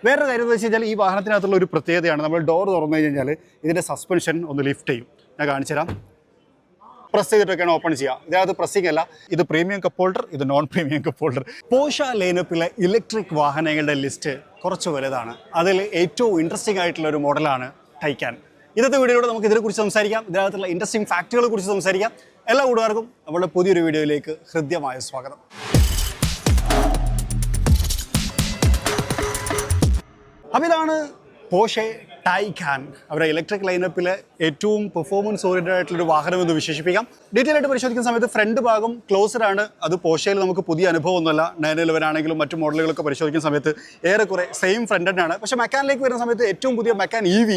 വേറൊരു കാര്യം എന്ന് വെച്ച് കഴിഞ്ഞാൽ ഈ വാഹനത്തിനകത്തുള്ള ഒരു പ്രത്യേകതയാണ്, നമ്മൾ ഡോർ തുറന്നു കഴിഞ്ഞാൽ ഇതിൻ്റെ സസ്പെൻഷൻ ഒന്ന് ലിഫ്റ്റ് ചെയ്യും. ഞാൻ കാണിച്ചു തരാം. പ്രസ് ചെയ്തിട്ടൊക്കെയാണ് ഓപ്പൺ ചെയ്യുക. ഇതിനകത്ത് പ്രസ്സിംഗ് അല്ല, ഇത് പ്രീമിയം കപ്പ് ഹോൾഡർ, ഇത് non premium cup holder. Porsche ലൈനപ്പിലെ ഇലക്ട്രിക് വാഹനങ്ങളുടെ ലിസ്റ്റ് കുറച്ച് വലുതാണ്. അതിൽ ഏറ്റവും ഇൻട്രസ്റ്റിംഗ് ആയിട്ടുള്ള ഒരു മോഡലാണ് ടൈക്കാൻ. ഇന്നത്തെ വീഡിയോയിലൂടെ നമുക്ക് ഇതിനെക്കുറിച്ച് സംസാരിക്കാം, ഇതിനകത്തുള്ള ഇൻട്രസ്റ്റിംഗ് ഫാക്റ്റുകളെ കുറിച്ച് സംസാരിക്കാം. എല്ലാ കൂട്ടുകാർക്കും നമ്മുടെ പുതിയൊരു വീഡിയോയിലേക്ക് ഹൃദ്യമായ സ്വാഗതം. അപ്പോൾ ഇതാണ് പോർഷെ ടൈക്കാൻ, അവരുടെ ഇലക്ട്രിക് ലൈനപ്പിലെ ഏറ്റവും പെർഫോമൻസ് ഓറിയൻറ്റഡ് ആയിട്ടുള്ളൊരു വാഹനം എന്ന് വിശേഷിപ്പിക്കാം. ഡീറ്റെയിൽ ആയിട്ട് പരിശോധിക്കുന്ന സമയത്ത് ഫ്രണ്ട് ഭാഗം ക്ലോസ്ഡ് ആണ്. അത് പോർഷയിൽ നമുക്ക് പുതിയ അനുഭവമൊന്നുമല്ല. 911 ആണെങ്കിലും മറ്റു മോഡലുകളൊക്കെ പരിശോധിക്കുന്ന സമയത്ത് ഏറെക്കുറെ സെയിം ഫ്രണ്ട് തന്നെയാണ്. പക്ഷേ മെക്കാനിലേക്ക് വരുന്ന സമയത്ത് ഏറ്റവും പുതിയ മെക്കാൻ EV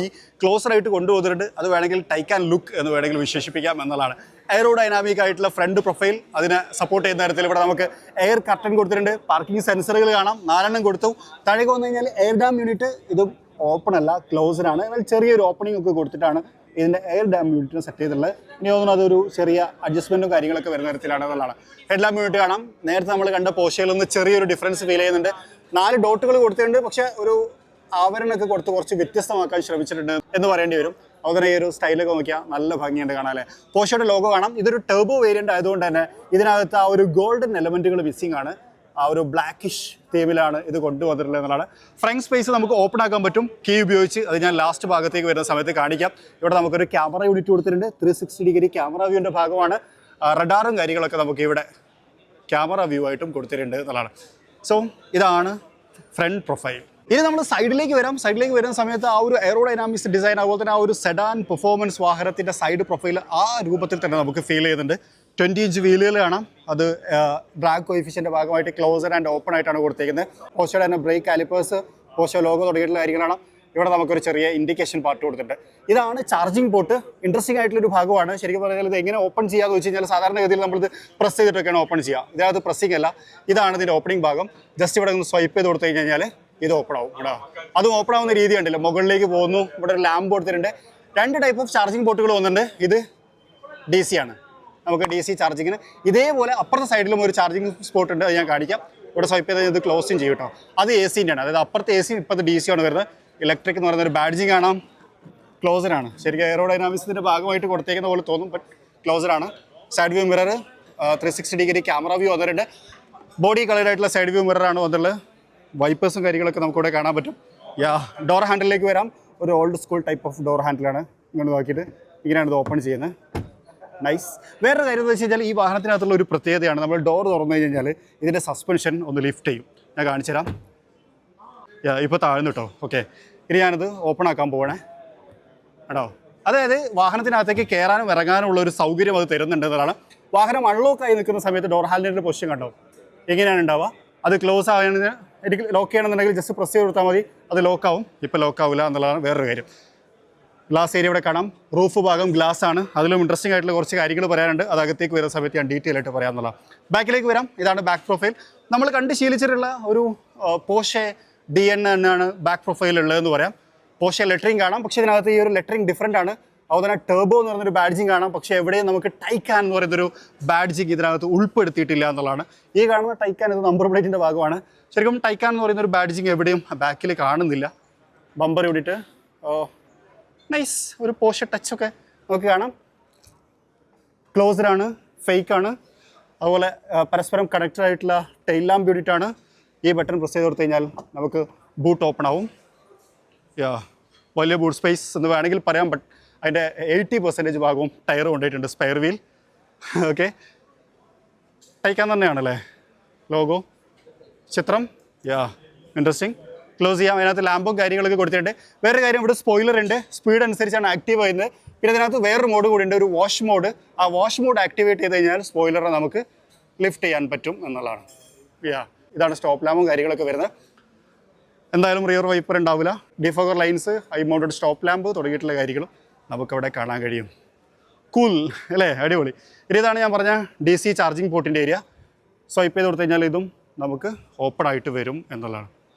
ക്ലോസ്ഡ് ആയിട്ട് കൊണ്ടുവന്നിട്ടുണ്ട്. അത് വേണമെങ്കിൽ ടൈക്കാൻ ലുക്ക് എന്ന് വേണമെങ്കിൽ വിശേഷിപ്പിക്കാം എന്നുള്ളതാണ്. എയറോഡൈനാമിക് ആയിട്ടുള്ള ഫ്രണ്ട് പ്രൊഫൈൽ അതിനെ സപ്പോർട്ട് ചെയ്യുന്ന തരത്തിൽ ഇവിടെ നമുക്ക് എയർ കർട്ടൻ കൊടുത്തിട്ടുണ്ട്. പാർക്കിംഗ് സെൻസറുകൾ കാണാം, 4 കൊടുത്തു. താഴേക്ക് വന്നു കഴിഞ്ഞാൽ എയർ ഡാം യൂണിറ്റ് ഇത് ഓപ്പൺ അല്ല, ക്ലോസ്ഡ് ആണ്. എന്നാൽ ചെറിയൊരു ഓപ്പണിംഗ് ഒക്കെ കൊടുത്തിട്ടാണ് ഇതിൻ്റെ എയർ ഡാം യൂണിറ്റിന് സെറ്റ് ചെയ്തിട്ടുള്ളത്. ഇനി തോന്നുന്നു അതൊരു ചെറിയ അഡ്ജസ്റ്റ്മെൻറ്റും കാര്യങ്ങളൊക്കെ വരുന്ന തരത്തിലാണ് എന്നുള്ളതാണ്. ഹെഡ് ലാമ്പ് യൂണിറ്റ് കാണാം. നേരത്തെ നമ്മൾ കണ്ട പോർഷയിൽ നിന്ന് ചെറിയൊരു ഡിഫറൻസ് ഫീൽ ചെയ്യുന്നുണ്ട്. 4 ഡോട്ടുകൾ കൊടുത്തിട്ടുണ്ട്, പക്ഷേ ഒരു ആവരണമൊക്കെ കൊടുത്ത് കുറച്ച് വ്യത്യസ്തമാക്കാൻ ശ്രമിച്ചിട്ടുണ്ട് എന്ന് പറയേണ്ടി വരും. അതുപോലെ ഈ ഒരു സ്റ്റൈലൊക്കെ നോക്കിയാൽ നല്ല ഭംഗിയുണ്ട് കാണാൻ അല്ലേ. പോർഷയുടെ ലോഗോ കാണാം. ഇതൊരു ടർബോ വേരിയൻ്റ് ആയതുകൊണ്ട് തന്നെ ഇതിനകത്ത് ആ ഒരു ഗോൾഡൻ എലമെൻറ്റുകൾ മിസ്സിംഗ് ആണ്. ആ ഒരു ബ്ലാക്കിഷ് തീമിലാണ് ഇത് കൊണ്ടുവന്നിട്ടുള്ളത് എന്നുള്ളതാണ്. ഫ്രണ്ട് സ്പേസ് നമുക്ക് ഓപ്പൺ ആക്കാൻ പറ്റും കീ ഉപയോഗിച്ച്. അത് ഞാൻ ലാസ്റ്റ് ഭാഗത്തേക്ക് വരുന്ന സമയത്ത് കാണിക്കാം. ഇവിടെ നമുക്കൊരു ക്യാമറ യൂണിറ്റ് കൊടുത്തിട്ടുണ്ട്. 360 ഡിഗ്രി ക്യാമറ വ്യൂവിൻ്റെ ഭാഗമാണ്. റഡാറും കാര്യങ്ങളൊക്കെ നമുക്ക് ഇവിടെ ക്യാമറ വ്യൂ ആയിട്ടും കൊടുത്തിട്ടുണ്ട് എന്നുള്ളതാണ്. സോ ഇതാണ് ഫ്രണ്ട് പ്രൊഫൈൽ. ഇനി നമ്മൾ സൈഡിലേക്ക് വരാം. സൈഡിലേക്ക് വരുന്ന സമയത്ത് ആ ഒരു എയറോഡൈനാമിക്സ് ഡിസൈൻ, അതുപോലെ തന്നെ ആ ഒരു സെഡാൻ പെർഫോമൻസ് വാഹനത്തിൻ്റെ സൈഡ് പ്രൊഫൈൽ ആ രൂപത്തിൽ തന്നെ നമുക്ക് ഫീൽ ചെയ്യുന്നുണ്ട്. 20 ഇഞ്ച് വീലുകൾ കാണാം. അത് ഡ്രാഗ് കോയിഫിഷ്യൻ്റെ ഭാഗമായിട്ട് ക്ലോസഡ് ആൻഡ് ഓപ്പൺ ആയിട്ടാണ് കൊടുത്തേക്കുന്നത്. പോർഷയുടെ തന്നെ ബ്രേക്ക് കാലിപ്പേഴ്സ്, പോർഷ ലോഗോ തുടങ്ങിയിട്ടുള്ള കാര്യങ്ങളാണ്. ഇവിടെ നമുക്കൊരു ചെറിയ ഇൻഡിക്കേഷൻ പാർട്ട് കൊടുത്തിട്ടുണ്ട്. ഇതാണ് ചാർജിങ് പോർട്ട്. ഇൻട്രസ്റ്റിംഗ് ആയിട്ടുള്ളൊരു ഭാഗമാണ്. ശരിക്കും പറഞ്ഞാൽ ഇത് എങ്ങനെ ഓപ്പൺ ചെയ്യാമെന്ന് വെച്ച് കഴിഞ്ഞാൽ സാധാരണഗതിയിൽ നമ്മളിത് പ്രസ് ചെയ്തിട്ടൊക്കെയാണ് ഓപ്പൺ ചെയ്യുക. ഇതിനകത്ത് പ്രസ്സിംഗ് അല്ല, ഇതാണ് ഇതിൻ്റെ ഓപ്പണിംഗ് ഭാഗം. ജസ്റ്റ് ഇവിടെ ഒന്ന് സ്വൈപ്പ് ചെയ്ത് കൊടുത്തു കഴിഞ്ഞാൽ ഇത് ഓപ്പൺ ആവും. ഇവിടെ അതും ഓപ്പൺ ആവുന്ന രീതി ഉണ്ടല്ലോ, മുകളിലേക്ക് പോകുന്നു. ഇവിടെ ഒരു ലാമ്പ് കൊടുത്തിട്ടുണ്ട്. 2 ടൈപ്പ് ഓഫ് ചാർജിങ് പോർട്ടുകൾ വന്നിട്ടുണ്ട്. ഇത് DC ആണ്, നമുക്ക് DC ചാർജിങ്ങിന്. ഇതേപോലെ അപ്പുറത്തെ സൈഡിലും ഒരു ചാർജിങ് സ്പോട്ട് ഉണ്ട്, അത് ഞാൻ കാണിക്കാം. ഇവിടെ സ്വൈപ്പ് ചെയ്ത് ഇത് ക്ലോസും ചെയ്യും കേട്ടോ. അത് AC-ൻ്റെ ആണ്, അതായത് അപ്പുറത്തെ AC, ഇപ്പോഴത്തെ DC ആണ് വരുന്നത്. ഇലക്ട്രിക് എന്ന് പറയുന്ന ഒരു ബാഡ്ജിങ് കാണാം. ക്ലോസ്ഡ് ആണ്. ശരിക്കും എയറോഡൈനാമിക്സിൻ്റെ ഭാഗമായിട്ട് കൊടുത്തേക്കുന്ന പോലെ തോന്നും, ബട്ട് ക്ലോസ്ഡ് ആണ്. Side view mirror, 360 degree camera view വന്നിട്ടുണ്ട്. ബോഡി കളർഡ് ആയിട്ടുള്ള സൈഡ് വ്യൂ മിററാണ് വന്നിട്ടുള്ളത്. വൈപ്പേഴ്സും കാര്യങ്ങളൊക്കെ നമുക്കിവിടെ കാണാൻ പറ്റും. ഡോർ ഹാൻഡിലേക്ക് വരാം. ഒരു old school type of door ഹാൻഡിലാണ്. ഇങ്ങനെ നോക്കിയിട്ട് ഇങ്ങനെയാണ് ഇത് ഓപ്പൺ ചെയ്യുന്നത്. നൈസ്. വേറൊരു കാര്യം എന്ന് വെച്ച് കഴിഞ്ഞാൽ ഈ വാഹനത്തിനകത്തുള്ള ഒരു പ്രത്യേകതയാണ്, നമ്മൾ ഡോർ തുറന്നു കഴിഞ്ഞാൽ ഇതിൻ്റെ സസ്പെൻഷൻ ഒന്ന് ലിഫ്റ്റ് ചെയ്യും. ഞാൻ കാണിച്ചു തരാം. ഇപ്പോൾ താഴ്ന്നു കേട്ടോ. ഓക്കെ, ഇനി ഞാനിത് ഓപ്പൺ ആക്കാൻ പോകണേ കേട്ടോ. അതായത് വാഹനത്തിനകത്തേക്ക് കയറാനും ഇറങ്ങാനും ഉള്ള ഒരു സൗകര്യം അത് തരുന്നുണ്ട് എന്നതാണ്. വാഹനം അൺലോക്കായി നിൽക്കുന്ന സമയത്ത് ഡോർ ഹാൻഡിലിൻ്റെ പൊസിഷൻ കണ്ടോ എങ്ങനെയാണ് ഉണ്ടാവുക. അത് ക്ലോസ് ആവുകയാണെങ്കിൽ എനിക്ക് ലോക്ക് ചെയ്യണമെന്നുണ്ടെങ്കിൽ ജസ്റ്റ് പ്രസ് ചെയ്ത് കൊടുത്താൽ മതി, അത് ലോക്കാവും. ഇപ്പോൾ ലോക്കാവില്ല എന്നുള്ളതാണ് വേറൊരു കാര്യം. ഗ്ലാസ് ഏരിയ ഇവിടെ കാണാം. റൂഫ് ഭാഗം ഗ്ലാസ് ആണ്. അതിലും ഇൻട്രസ്റ്റിംഗ് ആയിട്ടുള്ള കുറച്ച് കാര്യങ്ങൾ പറയാനുണ്ട്. അത് അകത്തേക്ക് വരുന്ന സമയത്ത് ഞാൻ ഡീറ്റെയിൽ ആയിട്ട് പറയാമെന്നുള്ളതാണ്. ബാക്കിലേക്ക് വരാം. ഇതാണ് ബാക്ക് പ്രൊഫൈൽ. നമ്മൾ കണ്ട് ശീലിച്ചിട്ടുള്ള ഒരു പോർഷെ DN എന്നാണ് ബാക്ക് പ്രൊഫൈൽ ഉള്ളതെന്ന് പറയാം. പോർഷെ ലെറ്ററിങ് കാണാം, പക്ഷേ ഇതിനകത്ത് ഈ ഒരു ലെറ്ററിങ് ഡിഫറൻ്റ് ആണ്. അതുപോലെ തന്നെ ടർബോ എന്ന് പറയുന്നൊരു ബാഡ്ജിങ് കാണാം, പക്ഷേ എവിടെയും നമുക്ക് ടൈക്കാൻ എന്ന് പറയുന്നൊരു ബാഡ്ജിങ് ഇതിനകത്ത് ഉൾപ്പെടുത്തിയിട്ടില്ല എന്നുള്ളതാണ്. ഈ കാണുന്ന ടൈക്കാൻ ഇത് നമ്പർ പ്ലേറ്റിൻ്റെ ഭാഗമാണ്. ശരിക്കും ടൈക്കാൻ എന്ന് പറയുന്ന ഒരു ബാഡ്ജിങ് എവിടെയും ബാക്കിൽ കാണുന്നില്ല. ബമ്പർ യൂണിറ്റ് നൈസ്, ഒരു പോർഷെ ടച്ചൊക്കെ നമുക്ക് കാണാം. ക്ലോസ്ഡ് ആണ്, ഫേക്ക് ആണ്. അതുപോലെ പരസ്പരം കണക്റ്റഡ് ആയിട്ടുള്ള ടെയിൽ ലാമ്പ് യൂണിറ്റ് ആണ്. ഈ ബട്ടൺ പ്രസ് ചെയ്ത് കൊടുത്തു കഴിഞ്ഞാൽ നമുക്ക് ബൂട്ട് ഓപ്പൺ ആവും. വലിയ ബൂട്ട് സ്പേസ് എന്ന് വേണമെങ്കിൽ പറയാം, ബട്ട് അതിൻ്റെ 80% ഭാഗവും ടയർ കൊണ്ടുപോയിട്ടുണ്ട്. Spare wheel. ഓക്കെ, ടൈക്കാൻ തന്നെയാണല്ലേ ലോഗോ ചിത്രം. ഇൻട്രസ്റ്റിംഗ്. ക്ലോസ് ചെയ്യാം. അതിനകത്ത് ലാമ്പും കാര്യങ്ങളൊക്കെ കൊടുത്തിട്ടുണ്ട്. വേറെ കാര്യം, ഇവിടെ സ്പോയിലർ ഉണ്ട്. സ്പീഡ് അനുസരിച്ചാണ് ആക്റ്റീവ് ചെയ്യുന്നത്. പിന്നെ അതിനകത്ത് വേറൊരു മോഡ് കൂടി ഉണ്ട്, ഒരു വാഷ് മോഡ്. ആ വാഷ് മോഡ് ആക്ടിവേറ്റ് ചെയ്ത് കഴിഞ്ഞാൽ സ്പോയിലറെ നമുക്ക് ലിഫ്റ്റ് ചെയ്യാൻ പറ്റും എന്നുള്ളതാണ്. ഇതാണ് സ്റ്റോപ്പ് ലാമ്പും കാര്യങ്ങളൊക്കെ വരുന്നത്. എന്തായാലും റിയർ വൈപ്പർ ഉണ്ടാവില്ല. Defogger lines, high mounted stop lamp തുടങ്ങിയിട്ടുള്ള കാര്യങ്ങളും നമുക്കവിടെ കാണാൻ കഴിയും. കൂൾ അല്ലേ, അടിപൊളി. ഇതാണ് ഞാൻ പറഞ്ഞ DC ചാർജിങ് പോർട്ടിൻ്റെ ഏരിയ. സ്വൈപ്പ് ചെയ്ത് കൊടുത്തു കഴിഞ്ഞാൽ ഇതും നമുക്ക് ഓപ്പൺ ആയിട്ട് വരും എന്നുള്ളതാണ്.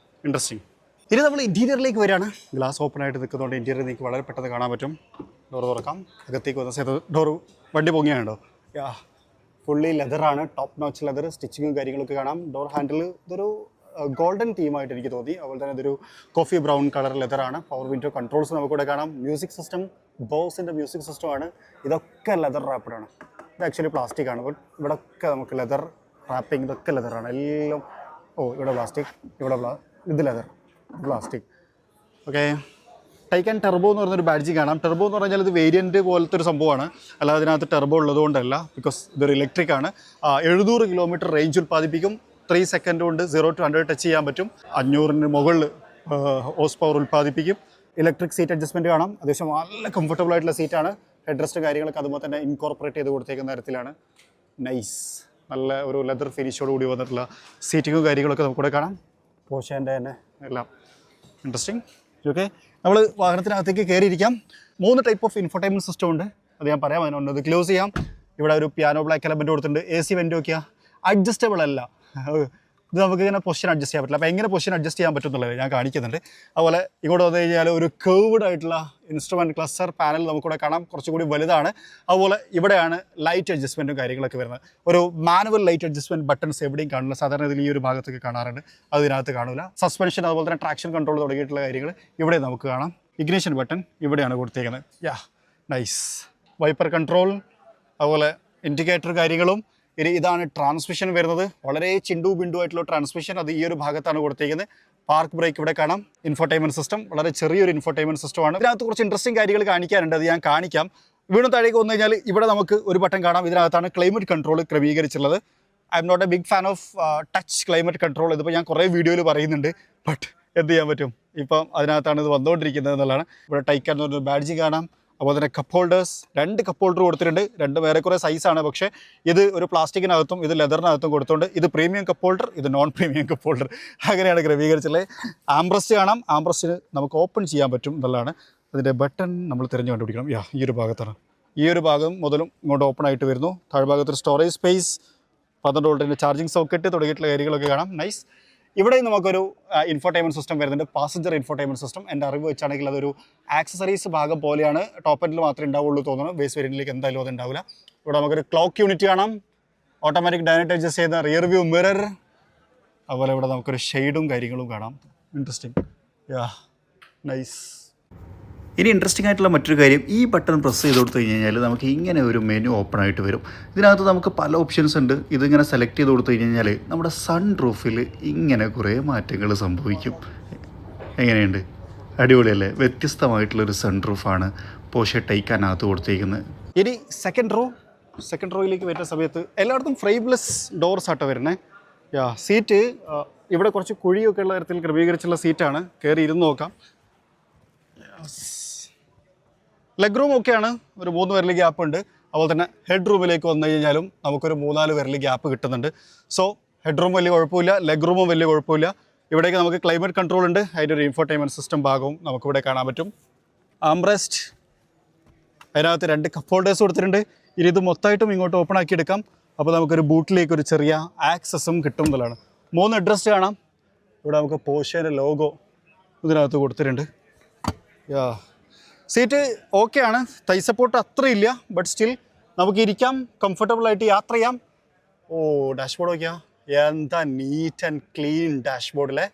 ഇൻട്രസ്റ്റിംഗ്. ഇനി നമ്മൾ ഇൻറ്റീരിയറിലേക്ക് വരികയാണ്. ഗ്ലാസ് ഓപ്പൺ ആയിട്ട് നിൽക്കുന്നതുകൊണ്ട് ഇൻറ്റീരിയർ നിങ്ങൾക്ക് വളരെ പെട്ടെന്ന് കാണാൻ പറ്റും. ഡോർ തുറക്കാം. അകത്തേക്ക് വന്ന സമയത്ത് ഡോർ വണ്ടി പൊങ്ങിയാണോ. ഫുള്ളി ലെതറാണ്, ടോപ്പ് നോച്ച് ലെതർ. സ്റ്റിച്ചിങ്ങും കാര്യങ്ങളൊക്കെ കാണാം. ഡോർ ഹാൻഡിൽ ഇതൊരു ഗോൾഡൻ തീമായിട്ട് എനിക്ക് തോന്നി. അതുപോലെ തന്നെ ഇതൊരു കോഫി ബ്രൗൺ കളർ ലെതറാണ്. പവർ വിൻഡോ കൺട്രോൾസ് നമുക്കിവിടെ കാണാം. മ്യൂസിക് സിസ്റ്റം ബോസിൻ്റെ മ്യൂസിക് സിസ്റ്റമാണ്. ഇതൊക്കെ ലെതർ റാപ്പഡാണ്. ഇത് ആക്ച്വലി പ്ലാസ്റ്റിക് ആണ്. ഇവിടെയൊക്കെ നമുക്ക് ലെതർ റാപ്പിംഗ് ഇതൊക്കെ ലെതറാണ് എല്ലാം. ഇവിടെ പ്ലാസ്റ്റിക്, ഇത് ലെതർ, പ്ലാസ്റ്റിക്. ഓക്കെ, ടൈക്കാൻ ടെർബോ എന്ന് പറഞ്ഞൊരു ബാഡ്ജ് കാണാം. ടെർബോ എന്ന് പറഞ്ഞാൽ ഇത് വേരിയൻറ്റ് പോലത്തെ ഒരു സംഭവമാണ്, അല്ലാതെ അതിനകത്ത് ടെർബോ ഉള്ളതുകൊണ്ടല്ല. ബിക്കോസ് ഇതൊരു ഇലക്ട്രിക് ആണ്. 700 കിലോമീറ്റർ റേഞ്ച് ഉൽപ്പാദിപ്പിക്കും. 3 സെക്കൻഡ് കൊണ്ട് 0 to 100 ടച്ച് ചെയ്യാൻ പറ്റും. 500-ന് മുകളിൽ ഹോഴ്സ് പവർ ഉൽപ്പാദിപ്പിക്കും. ഇലക്ട്രിക് സീറ്റ് അഡ്ജസ്റ്റ്മെൻറ്റ് കാണാം. അത്യാവശ്യം നല്ല കംഫർട്ടബിൾ ആയിട്ടുള്ള സീറ്റാണ്. ഹെഡ് റെസ്റ്റ് കാര്യങ്ങളൊക്കെ അതുപോലെ തന്നെ ഇൻകോർപ്പറേറ്റ് ചെയ്ത് കൊടുത്തേക്കുന്ന തരത്തിലാണ്. നൈസ്, നല്ല ഒരു ലെതർ ഫിനിഷോട് കൂടി വന്നിട്ടുള്ള സീറ്റിങ്ങും കാര്യങ്ങളൊക്കെ നമുക്കിവിടെ കാണാം. പോഷേൻ്റെ തന്നെ എല്ലാം ഇൻട്രസ്റ്റിംഗ്. ഓക്കെ, നമ്മൾ വാഹനത്തിനകത്തേക്ക് കയറിയിരിക്കാം. 3 ടൈപ്പ് ഓഫ് ഇൻഫോർടൈൻമെൻറ്റ് സിസ്റ്റം ഉണ്ട്. അത് ഞാൻ പറയാം. അതിനൊന്നത് ക്ലോസ് ചെയ്യാം. ഇവിടെ ഒരു പിയാനോ ബ്ലാക്ക് എലമെൻറ്റ് കൊടുത്തിട്ടുണ്ട്. AC വെൻ്റ് നോക്കിയാൽ അഡ്ജസ്റ്റബിൾ അല്ല. ഇത് നമുക്ക് ഇങ്ങനെ പൊസിഷൻ അഡ്ജസ്റ്റ് ചെയ്യാൻ പറ്റില്ല. അപ്പോൾ എങ്ങനെ പൊസിഷൻ അഡ്ജസ്റ്റ് ചെയ്യാൻ പറ്റും എന്നുള്ളത് ഞാൻ കാണിക്കുന്നുണ്ട്. അതുപോലെ ഇങ്ങോട്ട് വന്നു കഴിഞ്ഞാൽ ഒരു കേർവ്ഡ് ആയിട്ടുള്ള ഇൻസ്ട്രുമെൻറ്റ് ക്ലസ്റ്റർ പാനൽ നമുക്കിവിടെ കാണാം. കുറച്ചുകൂടി വലുതാണ്. അതുപോലെ ഇവിടെയാണ് ലൈറ്റ് അഡ്ജസ്റ്റ്മെൻറ്റും കാര്യങ്ങളൊക്കെ വരുന്നത്. ഒരു മാനുവൽ ലൈറ്റ് അഡ്ജസ്റ്റ്മെൻറ്റ് ബട്ടൺസ് എവിടെയും കാണില്ല. സാധാരണ ഇതിൽ ഈ ഒരു ഭാഗത്തൊക്കെ കാണാറുണ്ട്, അതിനകത്ത് കാണില്ല. സസ്പെൻഷൻ അതുപോലെ തന്നെ ട്രാക്ഷൻ കൺട്രോൾ തുടങ്ങിയിട്ടുള്ള കാര്യങ്ങൾ ഇവിടെ നമുക്ക് കാണാം. ഇഗ്നിഷൻ ബട്ടൺ ഇവിടെയാണ് കൊടുത്തേക്കുന്നത്. നൈസ്. വൈപ്പർ കൺട്രോൾ, അതുപോലെ ഇൻഡിക്കേറ്റർ കാര്യങ്ങളും. ഇനി ഇതാണ് ട്രാൻസ്മിഷൻ വരുന്നത്. വളരെ ചിണ്ടു ബിണ്ടു ആയിട്ടുള്ള ട്രാൻസ്മിഷൻ, അത് ഈ ഒരു ഭാഗത്താണ് കൊടുത്തേക്കുന്നത്. പാർക്ക് ബ്രേക്ക് ഇവിടെ കാണാം. ഇൻഫോർടൈൻമെൻറ്റ് സിസ്റ്റം വളരെ ചെറിയൊരു ഇൻഫോർടൈൻമെൻറ്റ് സിസ്റ്റമാണ്. ഇതിനകത്ത് കുറച്ച് ഇൻട്രസ്റ്റിംഗ് കാര്യങ്ങൾ കാണിക്കാനുണ്ട്, അത് ഞാൻ കാണിക്കാം. വീണ്ടും താഴേക്ക് വന്നു കഴിഞ്ഞാൽ ഇവിടെ നമുക്ക് ഒരു ബട്ടൺ കാണാം. ഇതിനകത്താണ് ക്ലൈമറ്റ് കൺട്രോൾ ക്രമീകരിച്ചുള്ളത്. I am not a big fan of touch climate control. ഇതിപ്പോൾ ഞാൻ കുറേ വീഡിയോയിൽ പറയുന്നുണ്ട്, ബട്ട് എന്ത് ചെയ്യാൻ പറ്റും, ഇപ്പം അതിനകത്താണ് ഇത് വന്നുകൊണ്ടിരിക്കുന്നത് എന്നുള്ളതാണ്. ഇവിടെ ടൈക്കാൻ എന്ന് പറഞ്ഞൊരു ബാഡ്ജ് കാണാം. അതുപോലെ തന്നെ കപ്പ് ഹോൾഡേഴ്സ്, 2 കപ്പ് ഹോൾഡർ കൊടുത്തിട്ടുണ്ട്. 2 വേറെ കുറേ സൈസാണ്, പക്ഷേ ഇത് ഒരു പ്ലാസ്റ്റിക്കിനകത്തും ഇത് ലെതറിനകത്തും കൊടുത്തുകൊണ്ട് ഇത് പ്രീമിയം കപ്പ് ഹോൾഡർ, ഇത് നോൺ പ്രീമിയം കപ്പ് ഹോൾഡർ, അങ്ങനെയാണ് ക്രമീകരിച്ചുള്ളത്. ആംബ്രസ്റ്റ് കാണാം. ആംബ്രസ്റ്റിന് നമുക്ക് ഓപ്പൺ ചെയ്യാൻ പറ്റും എന്നുള്ളതാണ്. അതിൻ്റെ ബട്ടൺ നമ്മൾ തിരഞ്ഞു കണ്ടുപിടിക്കണം. ഈ ഒരു ഭാഗത്താണ്. ഈ ഒരു ഭാഗം മുതലും ഇങ്ങോട്ട് ഓപ്പൺ ആയിട്ട് വരുന്നു. താഴ്ഭാഗത്തൊരു സ്റ്റോറേജ് സ്പേസ്, 12 വോൾട്ടിൻ്റെ ചാർജിങ് സോക്കറ്റ് തുടങ്ങിയിട്ടുള്ള കാര്യങ്ങളൊക്കെ കാണാം. നൈസ്. ഇവിടെ നമുക്കൊരു ഇൻഫോർടൈൻമെൻറ്റ് സിസ്റ്റം വരുന്നുണ്ട്, പാസഞ്ചർ ഇൻഫോർടൈൻമെൻറ്റ് സിസ്റ്റം. എൻ്റെ അറിവ് വെച്ചാണെങ്കിൽ അതൊരു ആക്സസറീസ് ഭാഗം പോലെയാണ്. ടോപ്പ് എൻഡിൽ മാത്രമേ ഉണ്ടാവുള്ളൂ തോന്നുന്നു. ബേസ് വേരിയൻറ്റിലേക്ക് എന്തായാലും അത് ഉണ്ടാവില്ല. ഇവിടെ നമുക്കൊരു ക്ലോക്ക് യൂണിറ്റ് കാണാം. ഓട്ടോമാറ്റിക് ഡയനറ്റ് അഡ്ജസ്റ്റ് ചെയ്യുന്ന റിയർ വ്യൂ മിറർ. അതുപോലെ ഇവിടെ നമുക്കൊരു ഷെയ്ഡും കാര്യങ്ങളും കാണാം. ഇൻട്രസ്റ്റിംഗ്. നൈസ്. ഇനി ഇൻട്രസ്റ്റിംഗ് ആയിട്ടുള്ള മറ്റൊരു കാര്യം, ഈ ബട്ടൺ പ്രസ് ചെയ്ത് കൊടുത്തു കഴിഞ്ഞാൽ നമുക്ക് ഇങ്ങനെ ഒരു മെനു ഓപ്പൺ ആയിട്ട് വരും. ഇതിനകത്ത് നമുക്ക് പല ഓപ്ഷൻസ് ഉണ്ട്. ഇതിങ്ങനെ സെലക്ട് ചെയ്ത് കൊടുത്തു കഴിഞ്ഞാൽ നമ്മുടെ സൺ റൂഫിൽ ഇങ്ങനെ കുറേ മാറ്റങ്ങൾ സംഭവിക്കും. എങ്ങനെയുണ്ട്? അടിപൊളിയല്ലേ? വ്യത്യസ്തമായിട്ടുള്ളൊരു സൺ റൂഫാണ് പോർഷെ ടൈക്കാനകത്ത് കൊടുത്തേക്കുന്നത്. ഇനി സെക്കൻഡ് റോയിലേക്ക് വരുന്ന സമയത്ത് എല്ലായിടത്തും ഫ്രെയിംലെസ് ഡോർസ് ആട്ടോ വരുന്നത്. സീറ്റ് ഇവിടെ കുറച്ച് കുഴിയൊക്കെ ഉള്ള തരത്തിൽ ക്രമീകരിച്ചുള്ള സീറ്റാണ്. കയറി ഇരുന്ന് നോക്കാം. ലെഗ് റൂം ഒക്കെയാണ്. ഒരു 3 വിരൽ ഗ്യാപ്പ് ഉണ്ട്. അതുപോലെ തന്നെ ഹെഡ് റൂമിലേക്ക് വന്നു കഴിഞ്ഞാലും നമുക്കൊരു 3-4 വിരൽ ഗ്യാപ്പ് കിട്ടുന്നുണ്ട്. സോ ഹെഡ് റൂം വലിയ കുഴപ്പമില്ല, ലെഗ് റൂമും വലിയ കുഴപ്പമില്ല. ഇവിടേക്ക് നമുക്ക് ക്ലൈമറ്റ് കൺട്രോൾ ഉണ്ട്. അതിൻ്റെ ഒരു ഇൻഫോർടൈൻമെൻറ്റ് സിസ്റ്റം ഭാഗവും നമുക്കിവിടെ കാണാൻ പറ്റും. ആംബ്രസ്റ്റ്, അതിനകത്ത് 2 കപ്പ് ഹോൾഡേഴ്സ് കൊടുത്തിട്ടുണ്ട്. ഇനി ഇത് മൊത്തമായിട്ടും ഇങ്ങോട്ട് ഓപ്പൺ ആക്കി എടുക്കാം. അപ്പോൾ നമുക്കൊരു ബൂട്ടിലേക്ക് ഒരു ചെറിയ ആക്സസും കിട്ടും എന്നുള്ളതാണ്. 3 അഡ്രസ്റ്റ് കാണാം. ഇവിടെ നമുക്ക് പോർഷേൻ്റെ ലോഗോ ഇതിനകത്ത് കൊടുത്തിട്ടുണ്ട്. സീറ്റ് ഓക്കെയാണ്. തൈ സപ്പോർട്ട് അത്രയില്ല, ബട്ട് സ്റ്റിൽ നമുക്ക് ഇരിക്കാം, കംഫർട്ടബിളായിട്ട് യാത്ര ചെയ്യാം. ഡാഷ്ബോർഡ് നോക്കിയാൽ എന്താ നീറ്റ് ആൻഡ് ക്ലീൻ ഡാഷ്ബോർഡിലെ.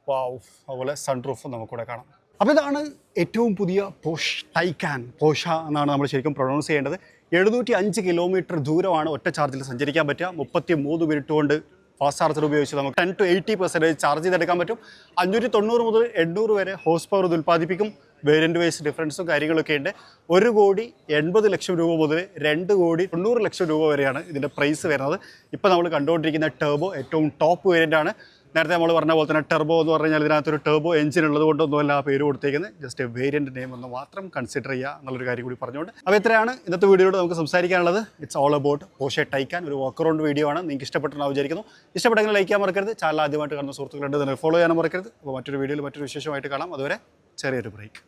വാവ്. അതുപോലെ സൺറൂഫ് നമുക്കിവിടെ കാണാം. അപ്പോൾ ഇതാണ് ഏറ്റവും പുതിയ പോഷ് ടൈക്കാൻ. പോഷ എന്നാണ് നമ്മൾ ശരിക്കും പ്രൊണൗൺസ് ചെയ്യേണ്ടത്. 705 കിലോമീറ്റർ ദൂരമാണ് ഒറ്റ ചാർജിൽ സഞ്ചരിക്കാൻ പറ്റുക. 33 മിനിറ്റ് കൊണ്ട് ഫാസ്റ്റ് ചാർജർ ഉപയോഗിച്ച് നമുക്ക് 10 to 80% ചാർജ് ചെയ്തെടുക്കാൻ പറ്റും. 590 മുതൽ 800 വരെ ഹോഴ്സ് പവർ ഇത് ഉൽപ്പാദിപ്പിക്കും. വേരിയൻ്റ് വൈസ് ഡിഫറൻസും കാര്യങ്ങളൊക്കെ ഉണ്ട്. 1,80,00,000 രൂപ മുതൽ 2,90,00,000 രൂപ വരെയാണ് ഇതിൻ്റെ പ്രൈസ് വരുന്നത്. ഇപ്പോൾ നമ്മൾ കണ്ടുകൊണ്ടിരിക്കുന്ന ടെർബോ ഏറ്റവും ടോപ്പ് വേരിയൻ്റാണ്. നേരത്തെ നമ്മൾ പറഞ്ഞ പോലെ തന്നെ ടെർബോ എന്ന് പറഞ്ഞു കഴിഞ്ഞാൽ ഇതിനകത്തൊരു ടെർബോ എഞ്ചിൻ ഉള്ളത് കൊണ്ടൊന്നുമല്ല ആ പേര് കൊടുത്തേക്കുന്നത്. ജസ്റ്റ് വേരിയൻ്റ് നെയിം ഒന്ന് മാത്രം കൺസിഡർ ചെയ്യുക എന്നുള്ളൊരു കാര്യം കൂടി പറഞ്ഞുകൊണ്ട്. അപ്പോൾ ഇത്രയാണ് ഇന്നത്തെ വീഡിയോയോട് നമുക്ക് സംസാരിക്കാനുള്ളത്. It's all about Porsche Taycan. ഒരു വാക്ക് അറൗണ്ട് വീഡിയോ ആണ്. നിങ്ങൾക്ക് ഇഷ്ടപ്പെട്ടെന്ന് വിചാരിക്കുന്നു. ഇഷ്ടപ്പെട്ടെങ്കിൽ ലൈക്ക് ചെയ്യാൻ മറക്കരുത്. ചാനൽ ആദ്യമായിട്ട് കാണുന്ന സുഹൃത്തുക്കളുണ്ട്, തന്നെ ഫോളോ ചെയ്യാൻ മറക്കരുത്. അപ്പോൾ മറ്റൊരു വീഡിയോയിൽ മറ്റൊരു വിശേഷമായിട്ട് കാണാം. അതുവരെ ചെറിയൊരു ബ്രേക്ക്.